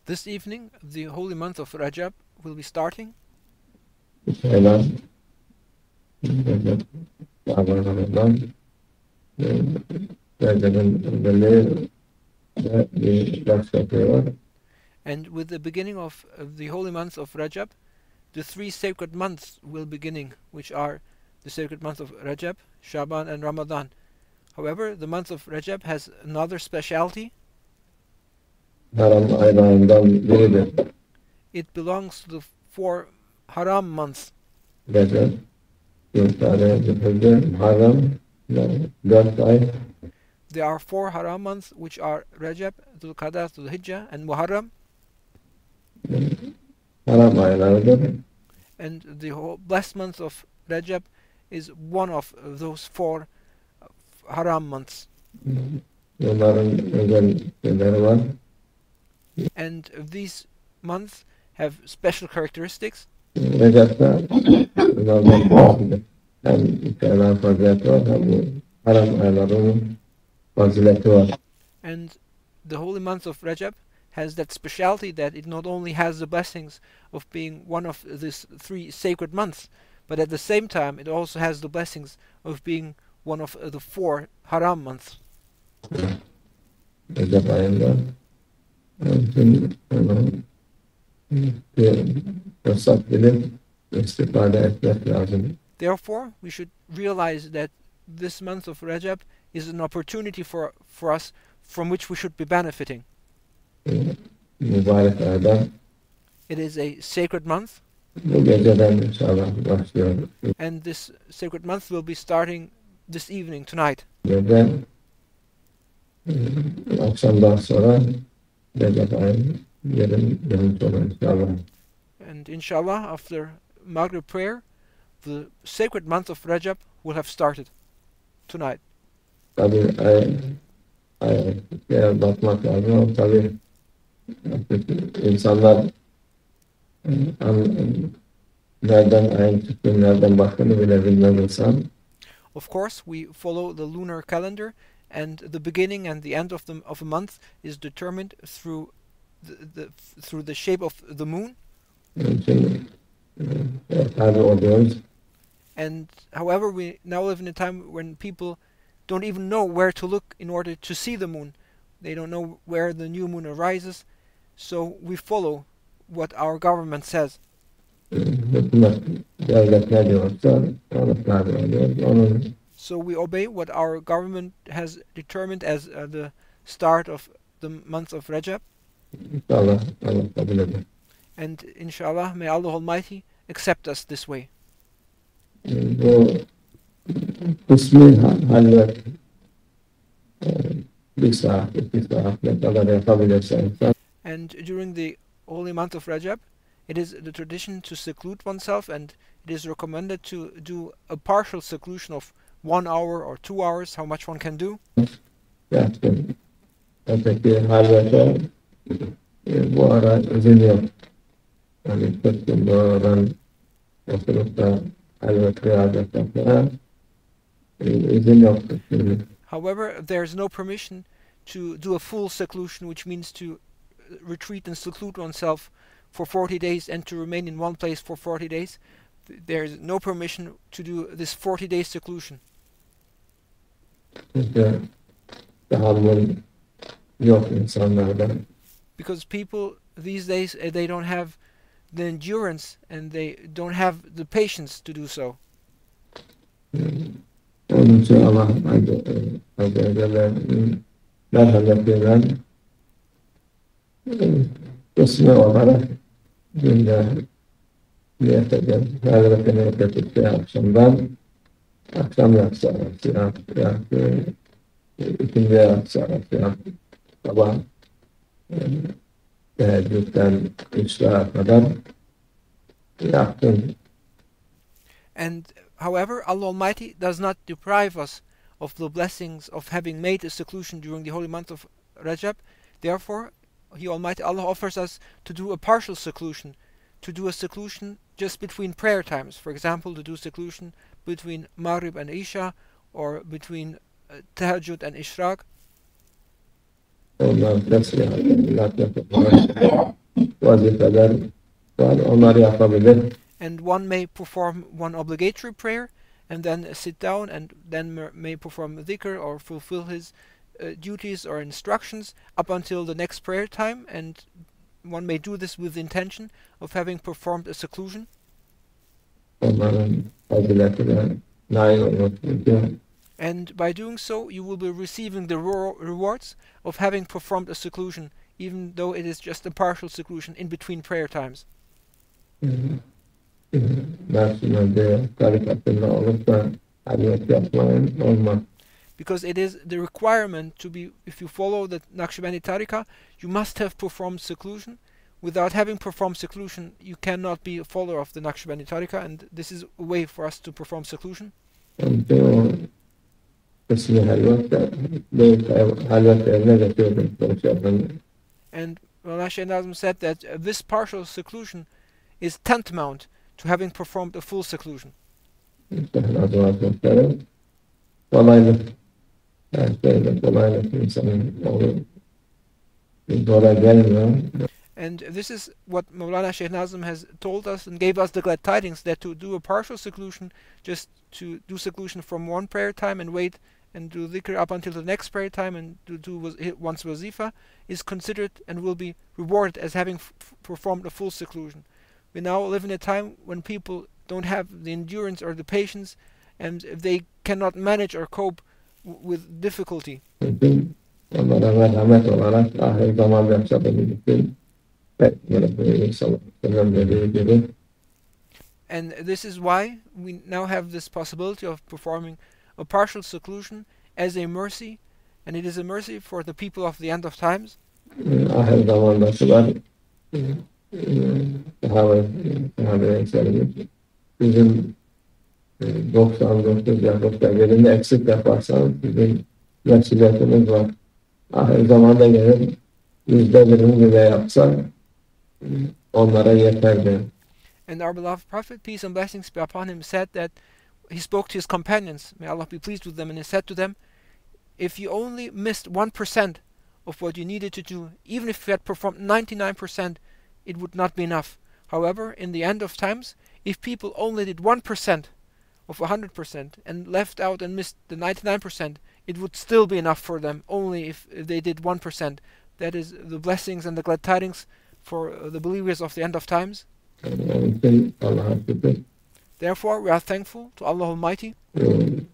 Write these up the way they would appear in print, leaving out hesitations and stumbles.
This evening, the holy month of Rajab will be starting, and with the beginning of the holy month of Rajab, the three sacred months will beginning, which are the sacred month of Rajab, Shaban, and Ramadan. However, the month of Rajab has another specialty. It belongs to the four haram months. There are four haram months, which are Rajab, Dhul Qa'dah, Dhul Hijjah, and Muharram. And the whole blessed month of Rajab is one of those four haram months. And these months have special characteristics. And the holy month of Rajab has that specialty that it not only has the blessings of being one of these three sacred months, but at the same time it also has the blessings of being one of the four haram months. Therefore, we should realize that this month of Rajab is an opportunity for us from which we should be benefiting. It is a sacred month, and this sacred month will be starting this evening, tonight. And inshallah, after Maghrib prayer, the sacred month of Rajab will have started tonight. Of course, we follow the lunar calendar, and the beginning and the end of a month is determined through the shape of the moon. And however, we now live in a time when people don't even know where to look in order to see the moon. They don't know where the new moon arises, so we follow what our government says. So we obey what our government has determined as the start of the month of Rajab. And inshallah, may Allah Almighty accept us this way. And during the holy month of Rajab, it is the tradition to seclude oneself, and it is recommended to do a partial seclusion of 1 hour or 2 hours, how much one can do. However, there is no permission to do a full seclusion, which means to retreat and seclude oneself for 40 days and to remain in one place for 40 days. There is no permission to do this 40-day seclusion. Because people these days, they don't have the endurance and they don't have the patience to do so. akşam yatsalar filan, ikindi yatsalar filan, sabah e, teheccüden işrağa kadar yaptım. And however, Allah Almighty does not deprive us of the blessings of having made a seclusion during the holy month of Rajab. Therefore, He Almighty Allah offers us to do a partial seclusion, to do a seclusion just between prayer times. For example, to do seclusion between Maghrib and Isha, or between Tahajjud and Ishraq. Ondan tesbih, vazifeler var, onları yapabilir. And one may perform one obligatory prayer and then sit down and then may perform dhikr or fulfill his duties or instructions up until the next prayer time, and one may do this with the intention of having performed a seclusion. Onların faziletine nail olmak için And by doing so, you will be receiving the rewards of having performed a seclusion, even though it is just a partial seclusion in between prayer times. Mersin'de tarikatında olup da halvet yapmayın olmaz. Because it is the requirement to be, if you follow the Naqshbandi Tariqa, you must have performed seclusion. Without having performed seclusion, you cannot be a follower of the Naqshbandi Tariqa, and this is a way for us to perform seclusion. Onun için o kısmı halvet de büyük halvet yerine getirdim. And Mawlana Shaykh Nazim said that this partial seclusion is tantamount to having performed a full seclusion. Kolaylık, her şeyde kolaylık insanın olur. Zora gelmiyor. And this is what Mawlana Shaykh Nazim has told us and gave us the glad tidings, that to do a partial seclusion, just to do seclusion from one prayer time and wait and do dhikr up until the next prayer time and to do one's wazifa, is considered and will be rewarded as having performed a full seclusion. We now live in a time when people don't have the endurance or the patience, and they cannot manage or cope with difficulty. Onlara merhamet olarak ahir zaman yaşadığı and this is why we now have this possibility of performing a partial seclusion as a mercy, and it is a mercy for the people of the end of times. Ahir zamandaşlar sahabe söylemiş. Bizim 99 yapıp da birinde eksik yaparsan bizim mesuliyetimiz var. Ahir zamanda gelip %1'ini bile yapsan onlara yeterdi. And our beloved Prophet, peace and blessings be upon him, said that he spoke to his companions, may Allah be pleased with them, and he said to them, if you only missed 1% of what you needed to do, even if you had performed 99%, it would not be enough. However, in the end of times, if people only did 1% of 100% and left out and missed the 99%, it would still be enough for them, only if they did 1%. That is the blessings and the glad tidings for the believers of the end of times. Therefore, we are thankful to Allah Almighty, and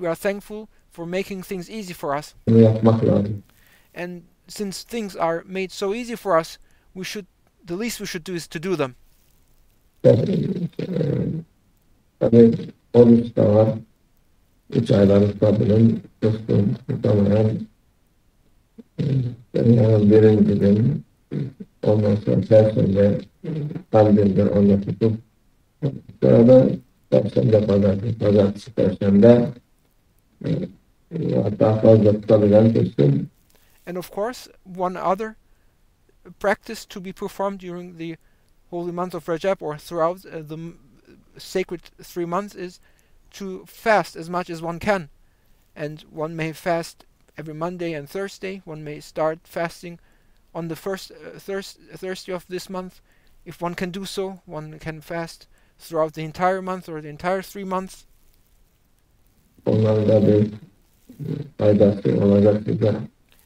we are thankful for making things easy for us. And since things are made so easy for us, the least we should do is to do them. Oruç da var. 3 aylık kadının dostum tutamayan birinci gün ondan sonra Perşembe kandildir onu tutup sonra da Perşembe pazartesi Perşembe hatta fazla tutabilen dostum. And of course, one other practice to be performed during the holy month of Rajab or throughout the sacred 3 months is to fast as much as one can. And one may fast every Monday and Thursday. One may start fasting on the first Thursday of this month. If one can do so, one can fast throughout the entire month or the entire 3 months.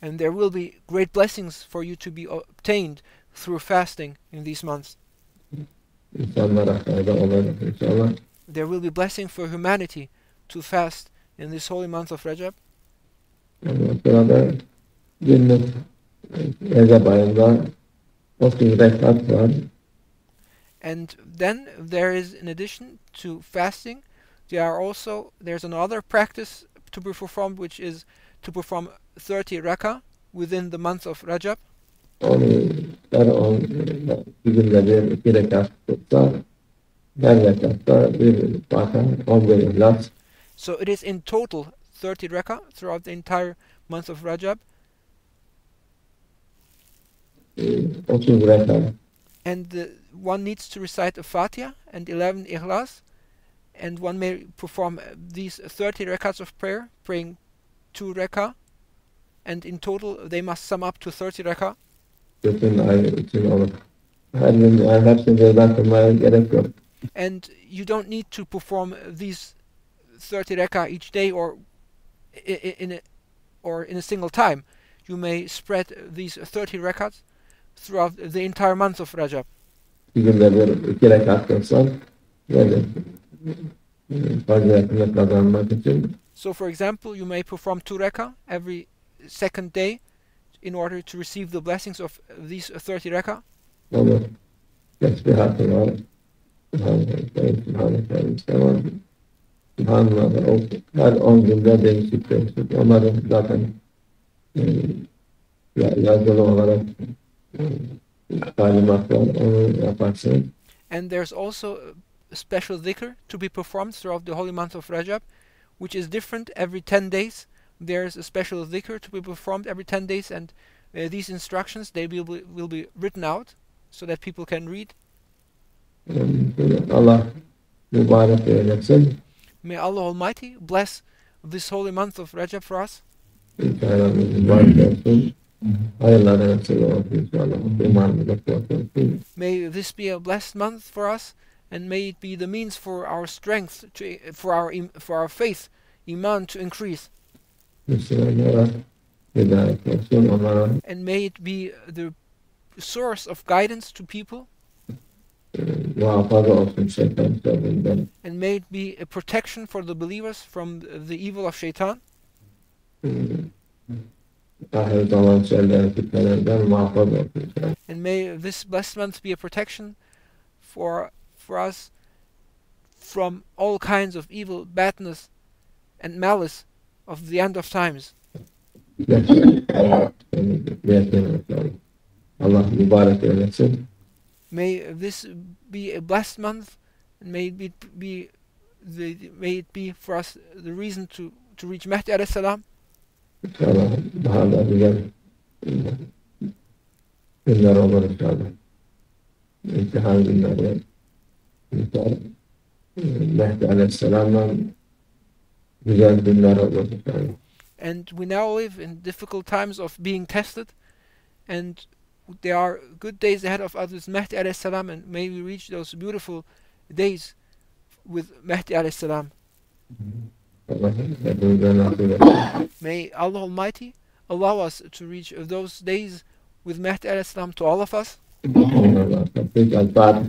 And there will be great blessings for you to be obtained through fasting in these months. There will be blessing for humanity to fast in this holy month of Rajab. And then there is, in addition to fasting, there's another practice to be performed, which is to perform 30 rakah within the month of Rajab. Onu her 2 günde bir 2 rekat tutsa, her rekatta bir Fatiha, 11 İhlas, So it is in total 30 rakah throughout the entire month of Rajab, 30 rekat. and one needs to recite a Fatiha and 11 Ikhlas, and one may perform these 30 rakats of prayer, praying 2 rakah, and in total they must sum up to 30 rakah. Bütün ay için olur. Her gün yani hepsini birden kılmaya gerek yok. And you don't need to perform these 30 rakah each day or in a single time. You may spread these 30 rakats throughout the entire month of Rajab. 2 günde bir 2 rekat kılsan, böyle faziletini kazanmak için So for example, you may perform 2 rakah every second day in order to receive the blessings of these 30 rakah. olur. Tesbihatı var. Subhanallah. Her 10 günde değişik. Onları zaten yazılı olarak talimat var. Onu yaparsın. And there's also a special dhikr to be performed throughout the holy month of Rajab, which is different every 10 days. There's a special dhikr to be performed every 10 days, and these instructions, they will be written out so that people can read. Allah mübarek eylesin. May Allah Almighty bless this holy month of Rajab for us. Mübarek olsun. Hayırlara vesile olsun inşallah. İmanımıza kuvvet. May this be a blessed month for us, and may it be the means for our strength, for our faith, iman, to increase. Müslümanlara hidayet olsun. Onlara And may it be the source of guidance to people, muhafaza olsun şeytan şerrinden. and may it be a protection for the believers from the evil of shaitan, Ahir zaman şerlerin fitnelerinden muhafaza olsun. and may this blessed month be a protection for us from all kinds of evil, badness, and malice of the end of times. Allah mübarek eylesin. May this be a blessed month, and may it be for us the reason to reach Mahdi alayhi salam, İnşallah daha da güzel günler olur inşallah. İmtihan günleri. İnşallah Mehdi Aleyhisselam'la güzel günler olur inşallah. and we now live in difficult times of being tested, and there are good days ahead of us with Mahdi alayhi salam, and may we reach those beautiful days with Mahdi alayhi salam. Allah hepimize nasip etsin. May Allah Almighty allow us to reach those days with Mahdi alayhi salam to all of us. Allah. Al-Fatiha.